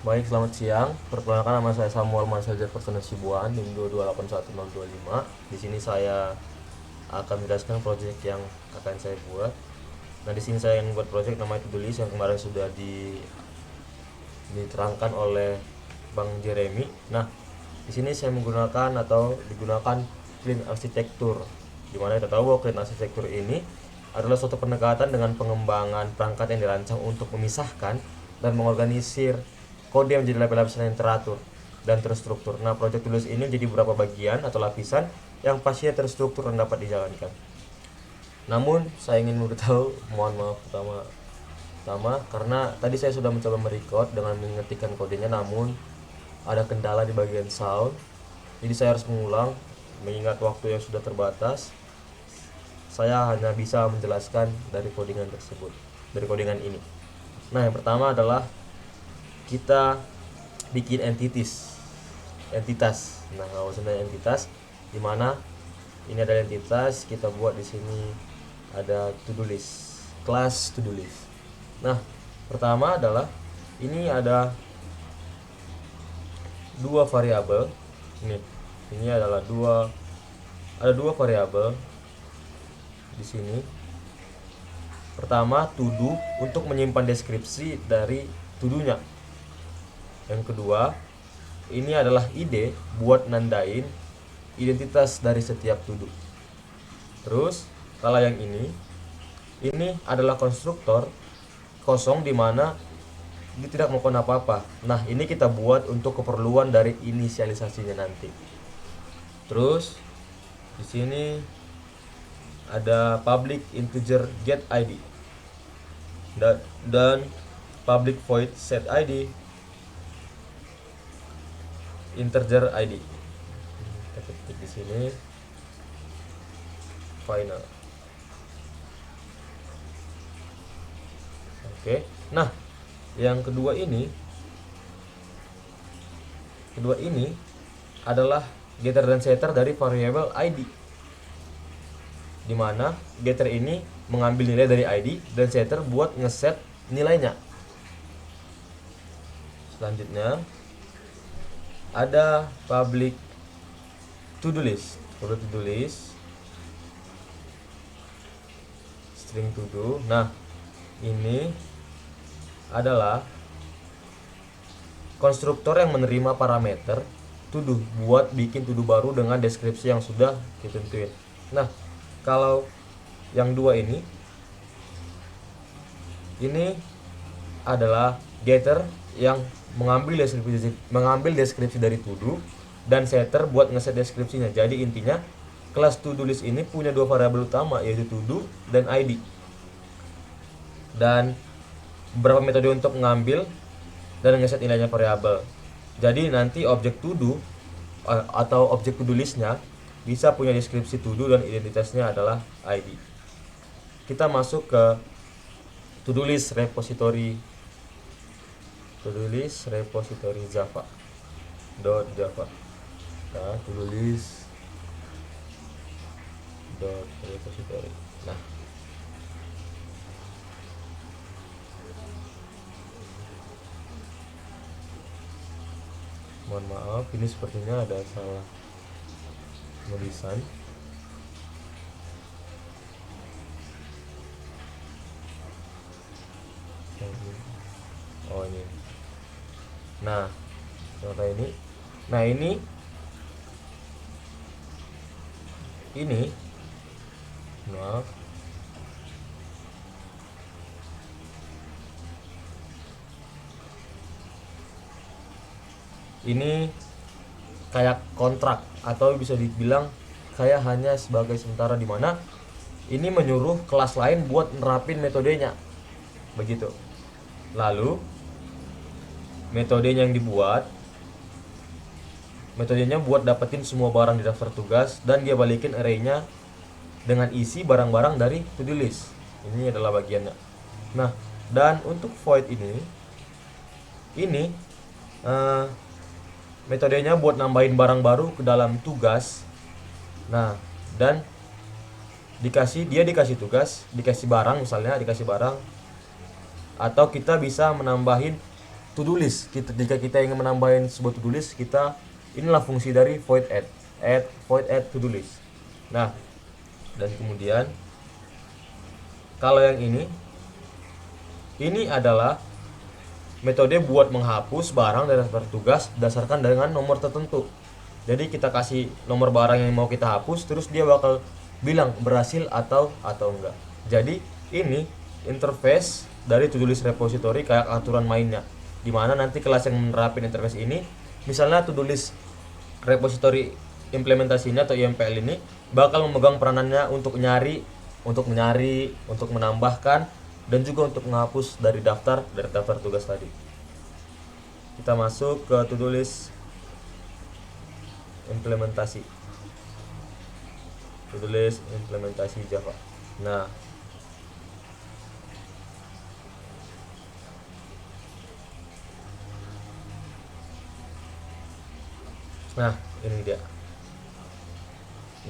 Baik, selamat siang. Perkenalkan, nama saya Samuel Mansajar Persona Sibuan, NIM 2281025. Di sini saya akan menjelaskan proyek yang akan saya buat. Nah, di sini saya ingin buat proyek namanya To Do List yang kemarin sudah diterangkan oleh Bang Jeremy. Nah, di sini saya menggunakan atau digunakan clean arsitektur. Di mana kita tahu bahwa clean arsitektur ini adalah suatu pendekatan dengan pengembangan perangkat yang dirancang untuk memisahkan dan mengorganisir kode menjadi lapisan yang teratur dan terstruktur. Nah, project tulis ini jadi beberapa bagian atau lapisan yang pastinya terstruktur dan dapat dijalankan. Namun, saya ingin memberitahu, mohon maaf pertama karena tadi saya sudah mencoba merecord dengan mengetikkan kodenya, namun ada kendala di bagian sound. Jadi saya harus mengulang mengingat waktu yang sudah terbatas. Saya hanya bisa menjelaskan dari codingan tersebut, dari codingan ini. Nah, yang pertama adalah kita bikin entitas. Nah, kalau sebenarnya entitas, dimana ini adalah entitas, kita buat di sini ada to do list, kelas to do list. Nah, pertama adalah ini ada dua variabel. Ini adalah ada dua variabel di sini. Pertama, to do untuk menyimpan deskripsi dari to do-nya. Yang kedua, ini adalah ide buat nandain identitas dari setiap to do. Terus, kalau yang ini adalah konstruktor kosong di mana dia tidak melakukan apa-apa. Nah, ini kita buat untuk keperluan dari inisialisasinya nanti. Terus di sini ada public integer get id dan public void set id integer id. Kita ketik di sini final. Oke. Nah, yang kedua ini adalah getter dan setter dari variabel id, di mana getter ini mengambil nilai dari id dan setter buat ngeset nilainya. Selanjutnya ada public to do list. Public to do list string to do. Nah, ini adalah konstruktor yang menerima parameter to do buat bikin to do baru dengan deskripsi yang sudah ditentuin. Nah, kalau yang dua ini adalah getter yang mengambil deskripsi dari to do dan setter buat ngeset deskripsinya. Jadi intinya kelas to do list ini punya dua variabel utama, yaitu to do dan id, dan beberapa metode untuk mengambil dan ngeset nilainya variabel. Jadi nanti objek to do atau objek to do listnya bisa punya deskripsi to do dan identitasnya adalah id. Kita masuk ke to do list repository java. Nah, to do list repository. Nah, mohon maaf, ini sepertinya ada salah tulisan. Oh, ini. Nah, contoh ini. Nah, ini maaf. Ini kayak kontrak atau bisa dibilang kayak hanya sebagai sementara, di mana ini menyuruh kelas lain buat nerapin metodenya. Begitu. Lalu metodenya buat dapetin semua barang di daftar tugas dan dia balikin arraynya dengan isi barang-barang dari to do list. Ini adalah bagiannya. Nah, dan untuk void ini metodenya buat nambahin barang baru ke dalam tugas. Nah, dan dikasih tugas, dikasih barang, misalnya dikasih barang, atau kita bisa menambahin to-do list. Jika kita ingin menambahin sebuah to-do list, inilah fungsi dari void add to-do list. Nah, dan kemudian kalau yang ini adalah metode buat menghapus barang dari daftar tugas berdasarkan dengan nomor tertentu. Jadi kita kasih nomor barang yang mau kita hapus, terus dia bakal bilang berhasil atau enggak. Jadi ini interface dari to-do list repository kayak aturan mainnya, dimana nanti kelas yang menerapin interface ini, misalnya to-do list repository implementasinya atau IMPL ini bakal memegang peranannya untuk menyari, untuk menambahkan, dan juga untuk menghapus dari daftar tugas tadi. Kita masuk ke to-do list implementasi, to-do list implementasi Java. Nah, ini dia.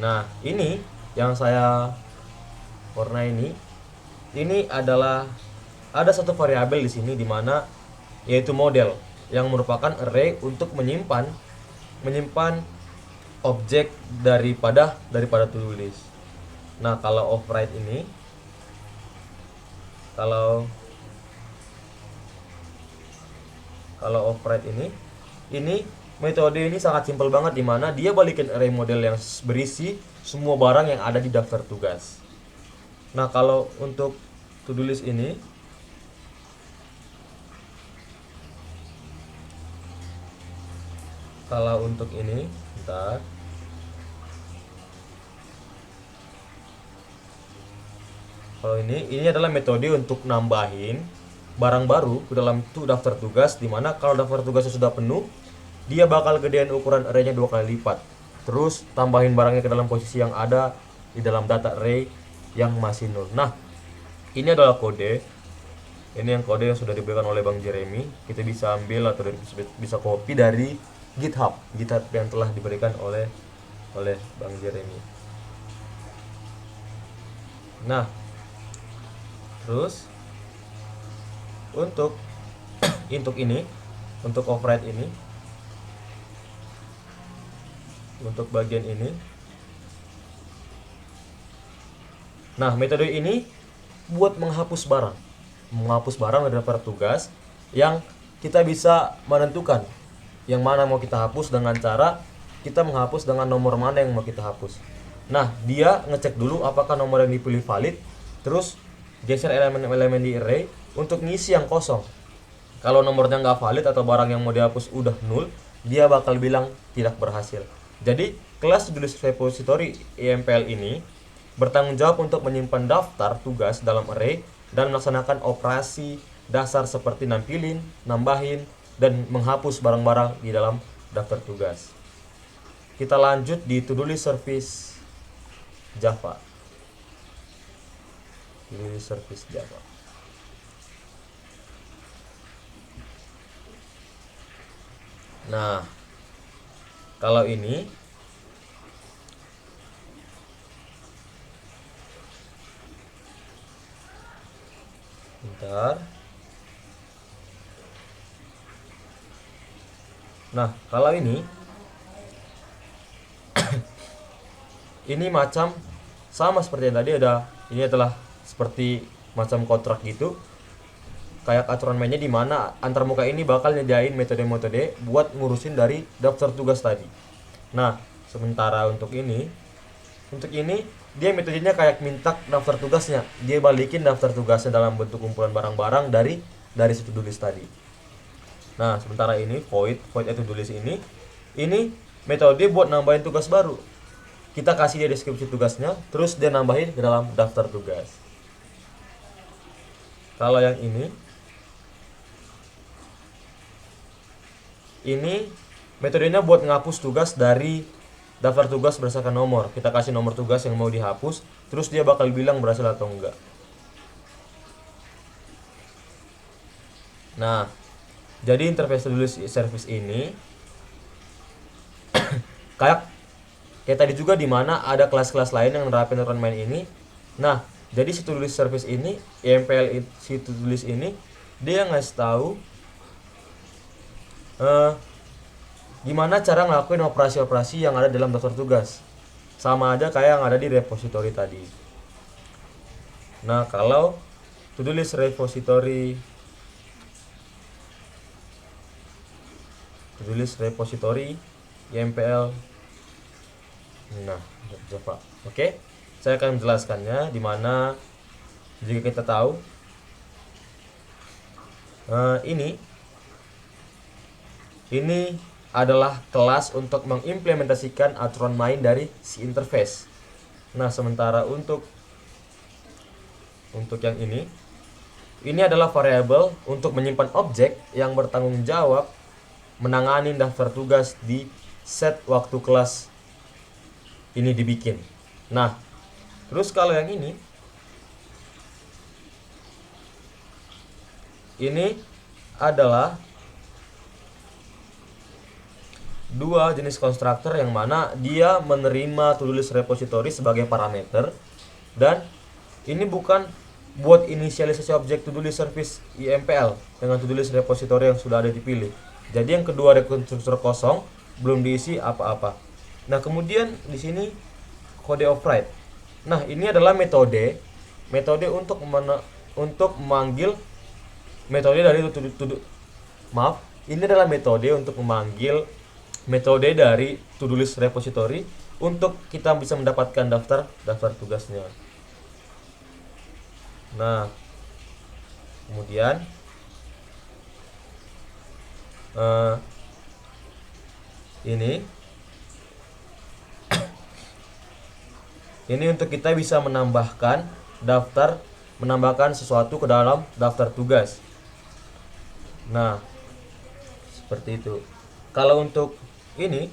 Nah, ini yang saya warna ini adalah ada satu variabel di sini, di mana yaitu model yang merupakan array untuk menyimpan objek daripada to-do list. Nah, kalau override ini, kalau override ini metode ini sangat simpel banget, di mana dia balikin array model yang berisi semua barang yang ada di daftar tugas. Nah, kalau untuk to-do list ini, kalau untuk ini, bentar. Kalau ini adalah metode untuk nambahin barang baru ke dalam daftar tugas, dimana kalau daftar tugasnya sudah penuh, dia bakal gedein ukuran array-nya 2 kali lipat. Terus tambahin barangnya ke dalam posisi yang ada di dalam data array yang masih 0. Nah, ini adalah kode. Ini yang kode yang sudah diberikan oleh Bang Jeremy. Kita bisa ambil atau bisa copy dari GitHub yang telah diberikan oleh Bang Jeremy. Nah, terus untuk untuk override ini, untuk bagian ini, nah, metode ini buat menghapus barang dari daftar tugas, yang kita bisa menentukan yang mana mau kita hapus dengan cara kita menghapus dengan nomor mana yang mau kita hapus. Nah, dia ngecek dulu apakah nomor yang dipilih valid, terus geser elemen-elemen di array untuk ngisi yang kosong. Kalau nomornya nggak valid atau barang yang mau dihapus udah 0, dia bakal bilang tidak berhasil. Jadi kelas to-do list repository IMPL ini bertanggung jawab untuk menyimpan daftar tugas dalam array dan melaksanakan operasi dasar seperti nampilin, nambahin, dan menghapus barang-barang di dalam daftar tugas. Kita lanjut di to-do list service Java. To-do list service Java. Nah, kalau ini bentar. Nah, kalau ini ini macam sama seperti yang tadi, ini adalah seperti macam kontrak gitu, kayak aturan mainnya, di mana antar muka ini bakal nyediain metode-metode buat ngurusin dari daftar tugas tadi. Nah, sementara untuk ini dia metodenya kayak minta daftar tugasnya, dia balikin daftar tugasnya dalam bentuk kumpulan barang-barang dari to-do list tadi. Nah, sementara ini void add to-do list ini metode buat nambahin tugas baru. Kita kasih dia deskripsi tugasnya, terus dia nambahin ke dalam daftar tugas. Kalau yang ini metodenya buat ngapus tugas dari daftar tugas berdasarkan nomor. Kita kasih nomor tugas yang mau dihapus, terus dia bakal bilang berhasil atau enggak. Nah, jadi interface to-do list service ini kayak tadi juga, di mana ada kelas-kelas lain yang nerapin aturan main ini. Nah, jadi si to-do list service ini, IMPL si to-do list ini, dia ngasih tahu eh, gimana cara ngelakuin operasi-operasi yang ada dalam daftar tugas. Sama aja kayak yang ada di repository tadi. Nah, kalau to-do list repository YMPL. Nah, Java. Oke. Saya akan menjelaskannya di mana jika kita tahu ini adalah kelas untuk mengimplementasikan aturan main dari si interface. Nah, sementara untuk yang ini adalah variabel untuk menyimpan objek yang bertanggung jawab menangani daftar tugas di set waktu kelas ini dibikin. Nah, terus kalau yang ini adalah dua jenis konstruktor yang mana dia menerima to-do list repository sebagai parameter, dan ini bukan buat inisialisasi objek to-do list service IMPL dengan to-do list repository yang sudah ada dipilih. Jadi yang kedua ada konstruktor kosong, belum diisi apa-apa. Nah, kemudian di sini kode override. Nah, ini adalah metode untuk memanggil metode dari ini adalah metode untuk memanggil metode dari to-do list repository untuk kita bisa mendapatkan daftar tugasnya. Nah, kemudian ini untuk kita bisa menambahkan sesuatu ke dalam daftar tugas. Nah, seperti itu. Kalau untuk ini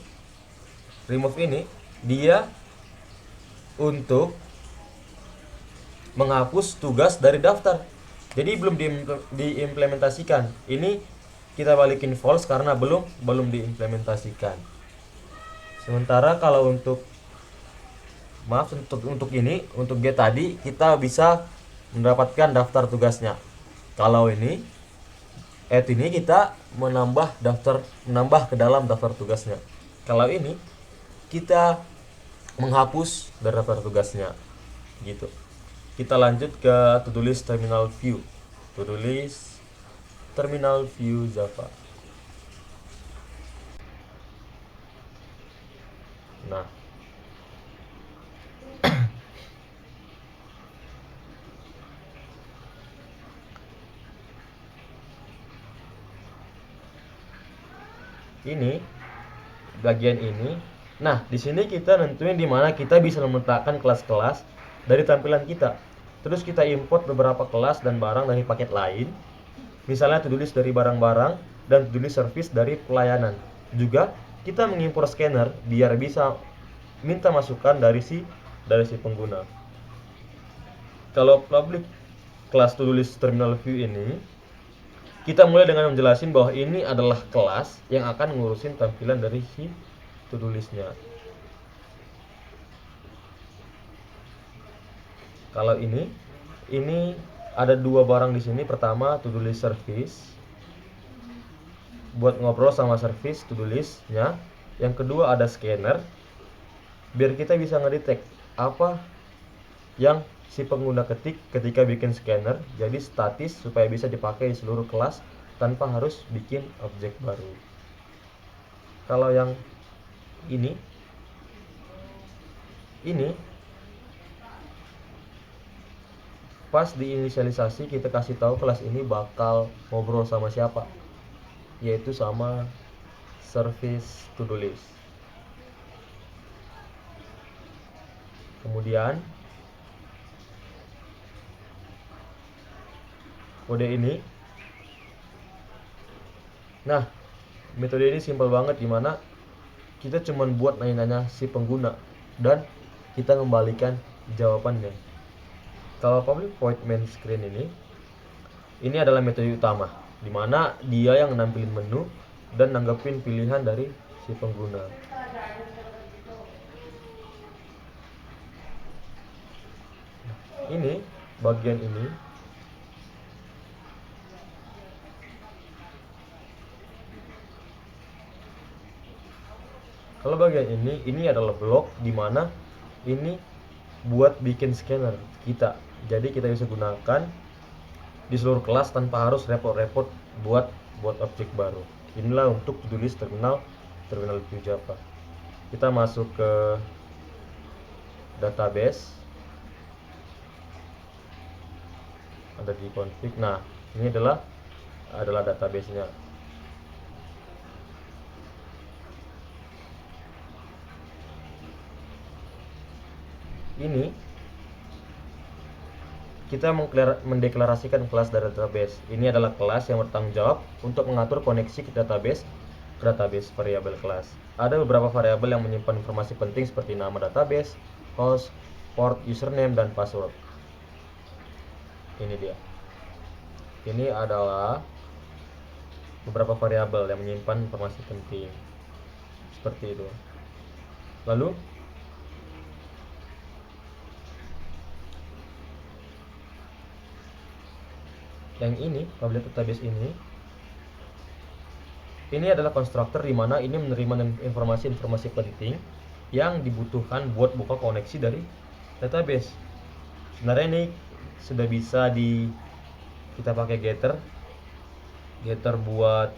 remove ini, dia untuk menghapus tugas dari daftar. Jadi belum diimplementasikan. Ini kita balikin false karena belum diimplementasikan. Sementara kalau untuk untuk get tadi kita bisa mendapatkan daftar tugasnya. Kalau ini kita menambah ke dalam daftar tugasnya. Kalau ini kita menghapus dari daftar tugasnya. Gitu. Kita lanjut ke to-do list terminal view. To-do list terminal view Java. Nah, ini bagian ini. Nah, di sini kita nentuin di mana kita bisa meletakkan kelas-kelas dari tampilan kita. Terus kita import beberapa kelas dan barang dari paket lain. Misalnya to-do list dari barang-barang dan to-do list service dari pelayanan. Juga kita mengimpor scanner biar bisa minta masukan dari si pengguna. Kalau public class to-do list terminal view ini, kita mulai dengan menjelasin bahwa ini adalah kelas yang akan ngurusin tampilan dari si to-do listnya. Kalau ini ada dua barang di sini. Pertama to-do list service buat ngobrol sama service to-do listnya. Yang kedua ada scanner biar kita bisa ngedetect apa yang si pengguna ketik ketika bikin scanner, jadi statis supaya bisa dipakai di seluruh kelas tanpa harus bikin objek baru. Kalau yang ini pas diinisialisasi kita kasih tahu kelas ini bakal ngobrol sama siapa, yaitu sama service to do list. Kemudian kode ini, nah metode ini simpel banget, dimana kita cuman buat nanya-nanya si pengguna dan kita kembalikan jawabannya. Kalau public void main screen ini adalah metode utama, dimana dia yang nampilin menu dan nanggepin pilihan dari si pengguna. Ini bagian ini Kalau bagian ini adalah blok di mana ini buat bikin scanner kita. Jadi kita bisa gunakan di seluruh kelas tanpa harus repot-repot buat objek baru. Inilah untuk to-do list terminal Java. Kita masuk ke database, ada di config. Nah, ini adalah database-nya. Ini kita mendeklarasikan kelas dari database. Ini adalah kelas yang bertanggung jawab untuk mengatur koneksi ke database variabel kelas. Ada beberapa variabel yang menyimpan informasi penting seperti nama database, host, port, username, dan password. Ini dia. Ini adalah beberapa variabel yang menyimpan informasi penting seperti itu. Lalu yang ini, public database ini adalah konstruktor di mana ini menerima informasi-informasi penting yang dibutuhkan buat buka koneksi dari database. Sebenarnya ini sudah bisa kita pakai getter buat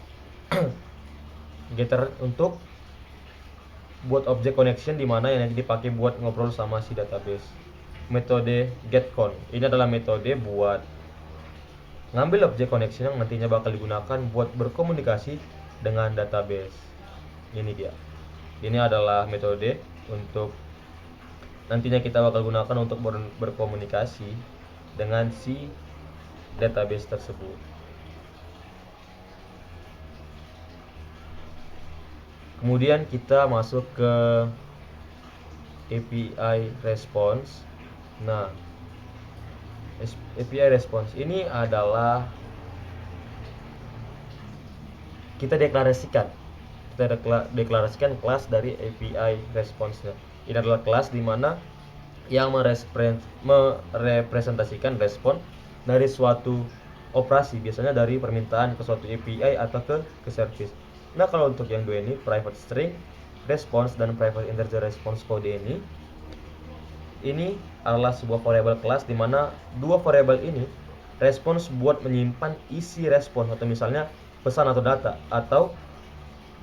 getter untuk buat objek connection di mana yang dipakai buat ngobrol sama si database. Metode getCon ini adalah metode buat ngambil objek connection yang nantinya bakal digunakan buat berkomunikasi dengan database. Ini dia. Ini adalah metode untuk nantinya kita bakal gunakan untuk berkomunikasi dengan si database tersebut. Kemudian kita masuk ke API response. Nah, API response ini adalah kita deklarasikan kelas dari API response-nya. Ini adalah kelas di mana yang merepresentasikan respon dari suatu operasi, biasanya dari permintaan ke suatu API atau ke service. Nah, kalau untuk yang dua ini, private string response dan private integer response kode ini adalah sebuah variabel kelas di mana dua variabel ini response buat menyimpan isi respon, atau misalnya pesan atau data,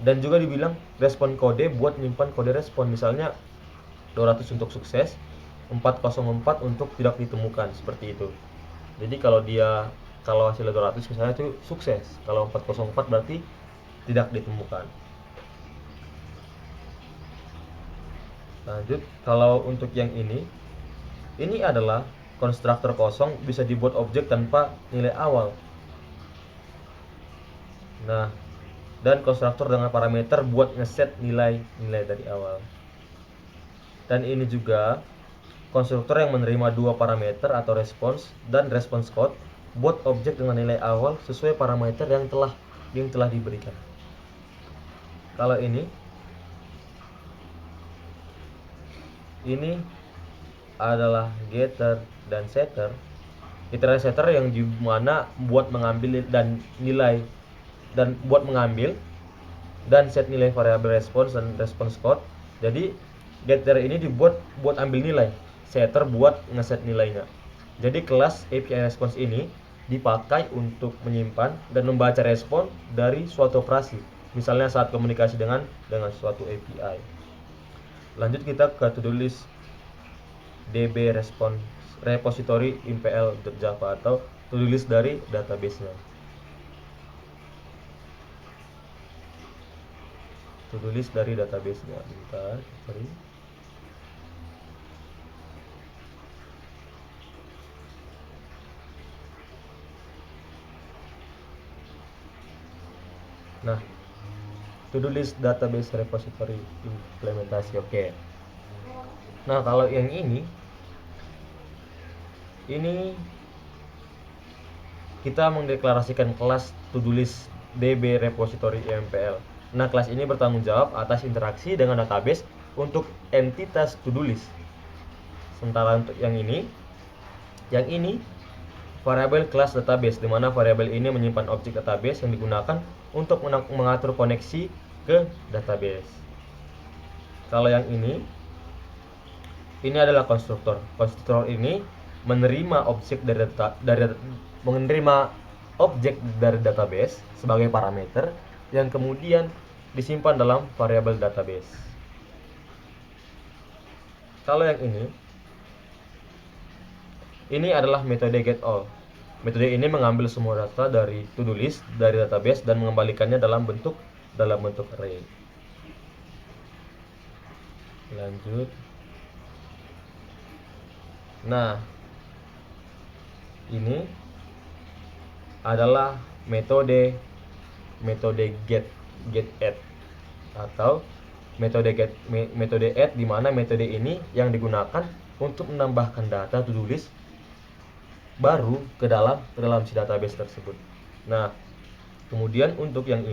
dan juga dibilang respon kode buat menyimpan kode respon, misalnya 200 untuk sukses, 404 untuk tidak ditemukan, seperti itu. Jadi kalau hasilnya 200 misalnya itu sukses, kalau 404 berarti tidak ditemukan. Lanjut, kalau untuk yang ini adalah konstruktor kosong, bisa dibuat objek tanpa nilai awal. Nah, dan konstruktor dengan parameter buat ngeset nilai dari awal. Dan ini juga konstruktor yang menerima dua parameter atau response dan response code buat objek dengan nilai awal sesuai parameter yang telah diberikan. Kalau ini adalah getter dan setter. Getter dan setter yang dimana buat mengambil dan nilai dan buat mengambil dan set nilai variabel response dan response code. Jadi getter ini dibuat buat ambil nilai, setter buat ngeset nilainya. Jadi kelas API response ini dipakai untuk menyimpan dan membaca respon dari suatu operasi, misalnya saat komunikasi dengan suatu API. Lanjut kita ke to-do list db response repository impl.java atau to-do list dari database-nya. To-do list dari database-nya. Bentar, sorry. Nah, to-do list database repository implementasi. Oke. Nah, kalau yang ini kita mendeklarasikan kelas to-do list db repository impl. Nah, kelas ini bertanggung jawab atas interaksi dengan database untuk entitas to-do list. Sementara untuk yang ini variabel kelas database, di mana variabel ini menyimpan objek database yang digunakan untuk mengatur koneksi ke database. Kalau yang ini adalah konstruktor. Konstruktor ini menerima objek menerima objek dari database sebagai parameter yang kemudian disimpan dalam variabel database. Kalau yang ini adalah metode getAll. Metode ini mengambil semua data dari to-do list dari database dan mengembalikannya dalam bentuk array. Lanjut. Nah, ini adalah metode get add atau metode add, di mana metode ini yang digunakan untuk menambahkan data to-do list baru ke dalam si database tersebut. Nah, kemudian untuk yang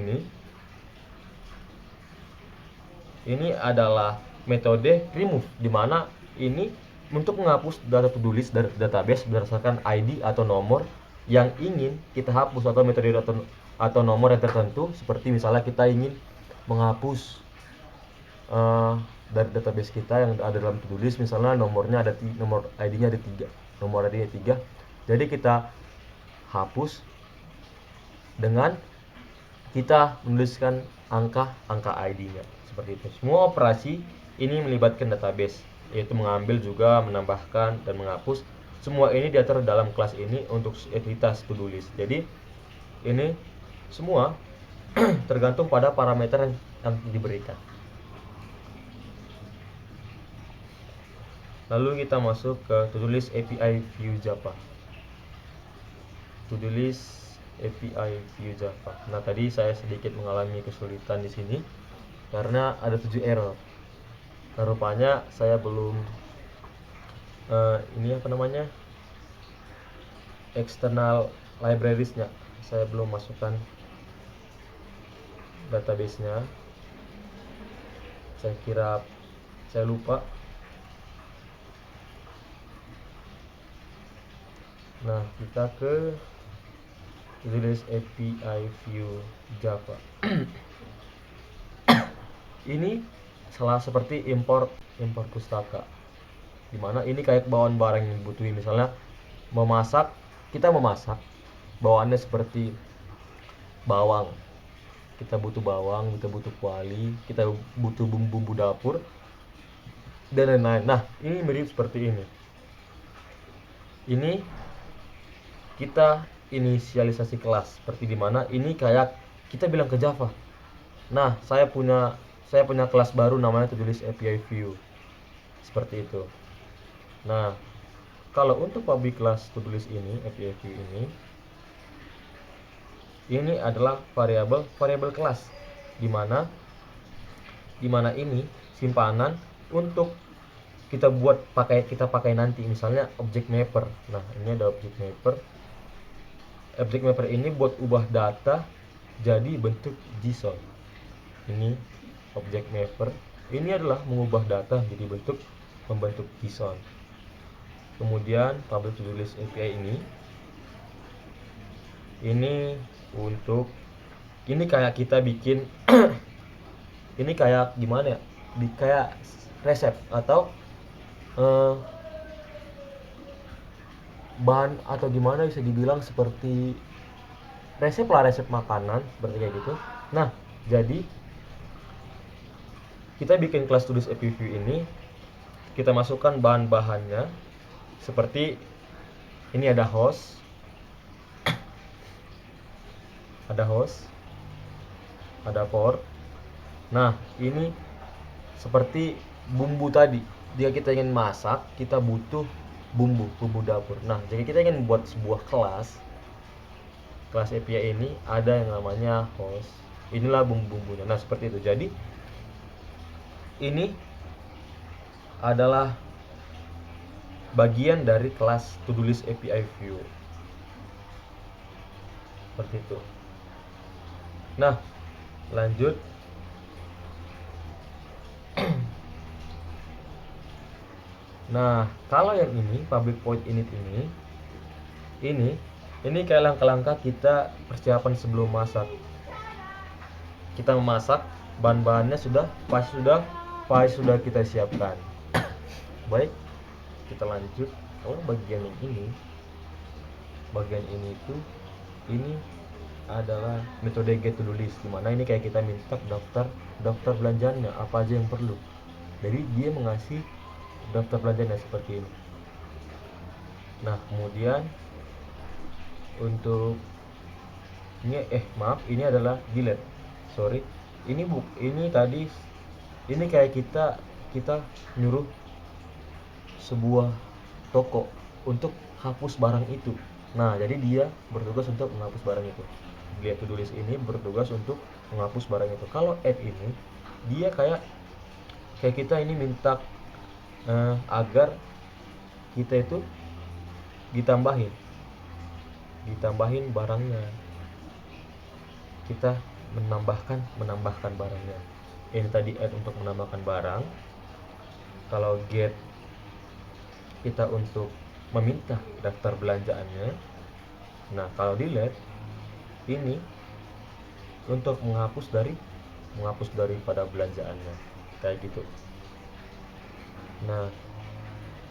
ini adalah metode remove, di mana ini untuk menghapus data to-do list dari database berdasarkan ID atau nomor yang ingin kita hapus, atau metode atau nomor yang tertentu, seperti misalnya kita ingin menghapus dari database kita yang ada dalam to-do list, misalnya nomor ID-nya ada 3, nomor ID-nya 3. Jadi kita hapus dengan kita menuliskan angka ID-nya, seperti itu. Semua operasi ini melibatkan database, yaitu mengambil juga, menambahkan, dan menghapus. Semua ini diatur dalam kelas ini untuk entitas to-do list. Jadi ini semua tergantung pada parameter yang diberikan. Lalu kita masuk ke to-do list API View Java. To-do list API View Java. Nah, tadi saya sedikit mengalami kesulitan di sini karena ada 7 error. Nah, rupanya saya belum external libraries-nya. Saya belum masukkan database-nya. Saya kira saya lupa. Nah, kita ke to-do list API View Java. Ini salah seperti import pustaka, dimana ini kayak bawaan barang yang dibutuhin. Misalnya kita memasak bawaannya seperti bawang, kita butuh bawang, kita butuh kuali, kita butuh bumbu dapur, dan lain-lain. Nah, ini mirip seperti ini. Ini kita inisialisasi kelas, seperti dimana ini kayak kita bilang ke Java, nah saya punya kelas baru namanya to-do list API View, seperti itu. Nah, kalau untuk public class to-do list ini, API View ini adalah variabel kelas, dimana ini simpanan untuk kita pakai nanti, misalnya object mapper. Nah, ini ada object mapper. Object mapper ini buat ubah data jadi bentuk JSON. Ini object mapper. Ini adalah mengubah data jadi membentuk JSON. Kemudian public to-do list API ini untuk kayak kita bikin ini kayak gimana ya? Kayak resep atau bahan, atau gimana bisa dibilang seperti resep makanan, seperti kayak gitu. Nah, jadi kita bikin kelas to-do list API View ini, kita masukkan bahan-bahannya seperti ini, ada host, ada port. Nah, ini seperti bumbu tadi, jika kita ingin masak kita butuh bumbu dapur. Nah, jika kita ingin buat sebuah kelas API ini, ada yang namanya host, inilah bumbu-bumbunya. Nah, seperti itu. Jadi ini adalah bagian dari kelas to-do list API View, seperti itu. Nah, lanjut. Nah, kalau yang ini public void init ini kayak langkah-langkah kita persiapan sebelum masak. Kita memasak, bahan-bahannya sudah file sudah kita siapkan. Baik, kita lanjut. Bagian ini itu ini adalah metode get to do list, dimana ini kayak kita minta daftar belanjanya apa aja yang perlu. Jadi dia mengasih daftar belanjanya seperti ini. Nah, kemudian untuk ini adalah delete. Sorry, ini tadi ini kayak kita nyuruh sebuah toko untuk hapus barang itu. Nah, jadi dia bertugas untuk menghapus barang itu. Get to do list ini bertugas untuk menghapus barang itu. Kalau add ini dia kayak kita ini minta agar kita itu ditambahin barangnya. Kita menambahkan barangnya. Ini tadi add untuk menambahkan barang. Kalau get kita untuk meminta daftar belanjaannya. Nah, kalau delete ini untuk menghapus daripada belanjaannya, kayak gitu. Nah,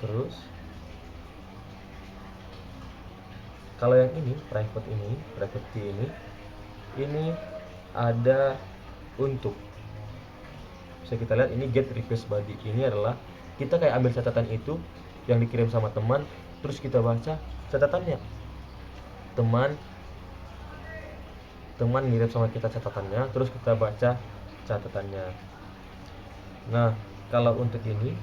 terus kalau yang ini private key ini ada untuk bisa kita lihat ini get request body. Ini adalah kita kayak ambil catatan itu yang dikirim sama teman, terus kita baca catatannya. Teman ngirim sama kita catatannya, terus kita baca catatannya. Nah, kalau untuk ini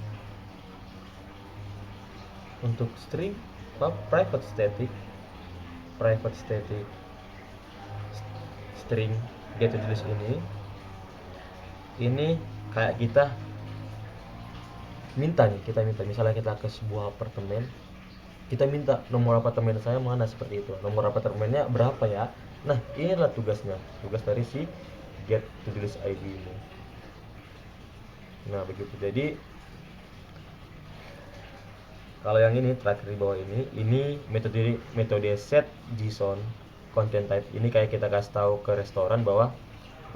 untuk string private static string get to do list ini kayak kita minta misalnya kita ke sebuah apartemen, kita minta nomor apartemen saya mana, seperti itu. Nomor apartemennya berapa ya? Nah, ini adalah tugas dari si get to do list ID ini. Nah, begitu. Jadi kalau yang ini terakhir di bawah ini metode set JSON content type. Ini kayak kita kasih tahu ke restoran bahwa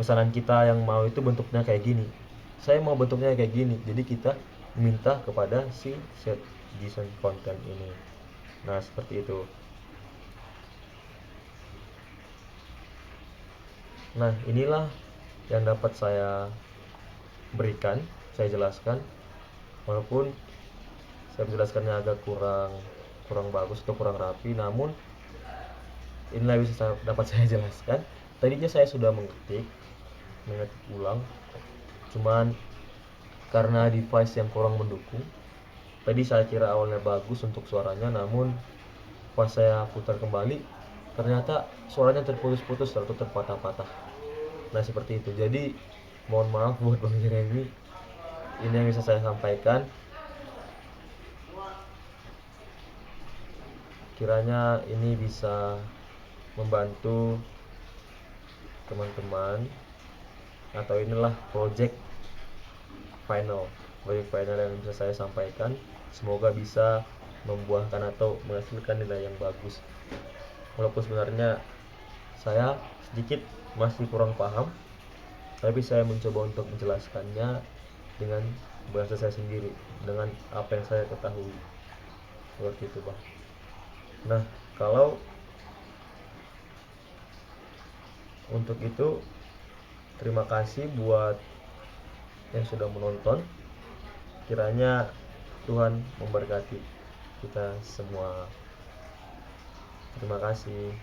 pesanan kita yang mau itu bentuknya kayak gini. Saya mau bentuknya kayak gini. Jadi kita minta kepada si set JSON content ini. Nah, seperti itu. Nah, inilah yang dapat saya berikan, saya jelaskan. Walaupun saya menjelaskannya agak kurang bagus atau kurang rapi, namun inilah yang bisa dapat saya jelaskan. Tadinya saya sudah mengetik ulang, cuman karena device yang kurang mendukung. Tadi saya kira awalnya bagus untuk suaranya, namun pas saya putar kembali ternyata suaranya terputus-putus atau terpatah-patah. Nah, seperti itu. Jadi mohon maaf buat Bang Jeremy. Ini yang bisa saya sampaikan. Kiranya ini bisa membantu teman-teman, atau inilah project final yang bisa saya sampaikan. Semoga bisa membuahkan atau menghasilkan nilai yang bagus. Walaupun sebenarnya saya sedikit masih kurang paham, tapi saya mencoba untuk menjelaskannya dengan bahasa saya sendiri, dengan apa yang saya ketahui. Seperti itu, Bang. Nah, kalau untuk itu terima kasih buat yang sudah menonton. Kiranya Tuhan memberkati kita semua. Terima kasih.